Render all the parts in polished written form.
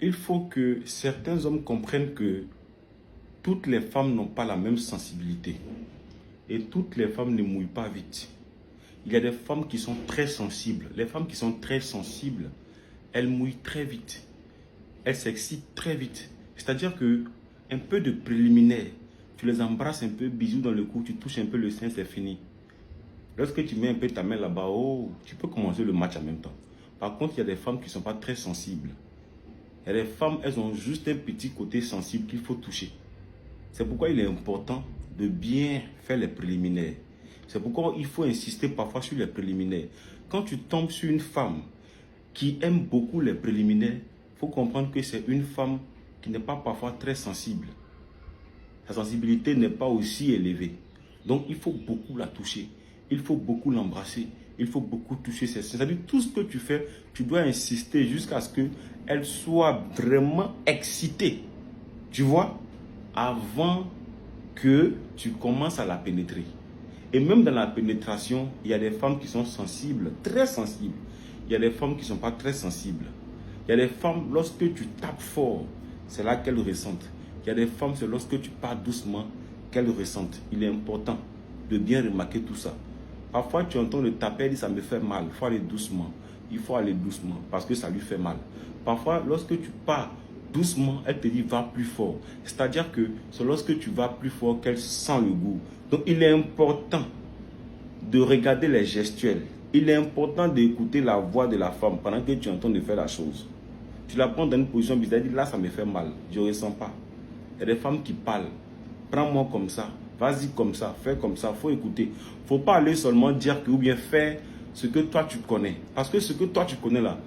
il faut que certains hommes comprennent que toutes les femmes n'ont pas la même sensibilité. Et toutes les femmes ne mouillent pas vite. Il y a des femmes qui sont très sensibles. Les femmes qui sont très sensibles, elles mouillent très vite. Elles s'excitent très vite. C'est-à-dire que un peu de préliminaire, tu les embrasses un peu, bisous dans le cou, tu touches un peu le sein, c'est fini. Lorsque tu mets un peu ta main là-bas, oh, tu peux commencer le match en même temps. Par contre, il y a des femmes qui ne sont pas très sensibles. Il y a des femmes, elles ont juste un petit côté sensible qu'il faut toucher. C'est pourquoi il est important de bien faire les préliminaires. C'est pourquoi il faut insister parfois sur les préliminaires. Quand tu tombes sur une femme qui aime beaucoup les préliminaires, il faut comprendre que c'est une femme qui n'est pas parfois très sensible. Sa sensibilité n'est pas aussi élevée. Donc il faut beaucoup la toucher. Il faut beaucoup l'embrasser. Il faut beaucoup toucher ses seins. C'est-à-dire tout ce que tu fais, tu dois insister jusqu'à ce qu'elle soit vraiment excitée. Tu vois? Avant que tu commences à la pénétrer. Et même dans la pénétration, il y a des femmes qui sont sensibles, très sensibles. Il y a des femmes qui ne sont pas très sensibles. Il y a des femmes, lorsque tu tapes fort, c'est là qu'elles ressentent. Il y a des femmes, c'est lorsque tu parles doucement qu'elles ressentent. Il est important de bien remarquer tout ça. Parfois, tu entends le taper, elle dit ça me fait mal. Il faut aller doucement. Il faut aller doucement parce que ça lui fait mal. Parfois, lorsque tu pars doucement, elle te dit va plus fort. C'est-à-dire que c'est lorsque tu vas plus fort qu'elle sent le goût. Donc, il est important de regarder les gestuels. Il est important d'écouter la voix de la femme pendant que tu es en train de faire la chose. Tu la prends dans une position bizarre, elle dit là ça me fait mal, je ne ressens pas. Il y a des femmes qui parlent. Prends-moi comme ça, vas-y comme ça, fais comme ça, il faut écouter. Il ne faut pas aller seulement dire que ou bien faire ce que toi tu connais. Parce que ce que toi tu connais là,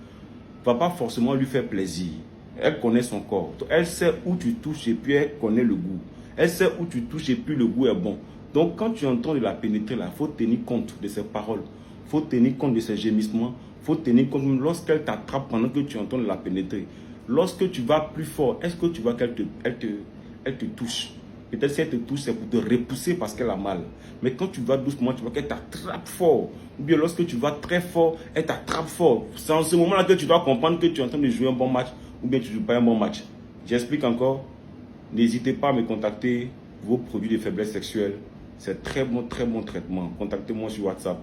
ne va pas forcément lui faire plaisir. Elle connaît son corps. Elle sait où tu touches et puis elle connaît le goût. Elle sait où tu touches et puis le goût est bon. Donc quand tu entends de la pénétrer là, il faut tenir compte de ses paroles. Il faut tenir compte de ses gémissements. Il faut tenir compte lorsqu'elle t'attrape pendant que tu entends de la pénétrer. Lorsque tu vas plus fort, est-ce que tu vois qu'elle te touche? Peut-être si elle te touche, c'est pour te repousser parce qu'elle a mal. Mais quand tu vas doucement, tu vois qu'elle t'attrape fort. Ou bien lorsque tu vas très fort, elle t'attrape fort. C'est en ce moment-là que tu dois comprendre que tu es en train de jouer un bon match ou bien tu ne joues pas un bon match. J'explique encore. N'hésitez pas à me contacter. Vos produits de faiblesse sexuelle, c'est très bon traitement. Contactez-moi sur WhatsApp.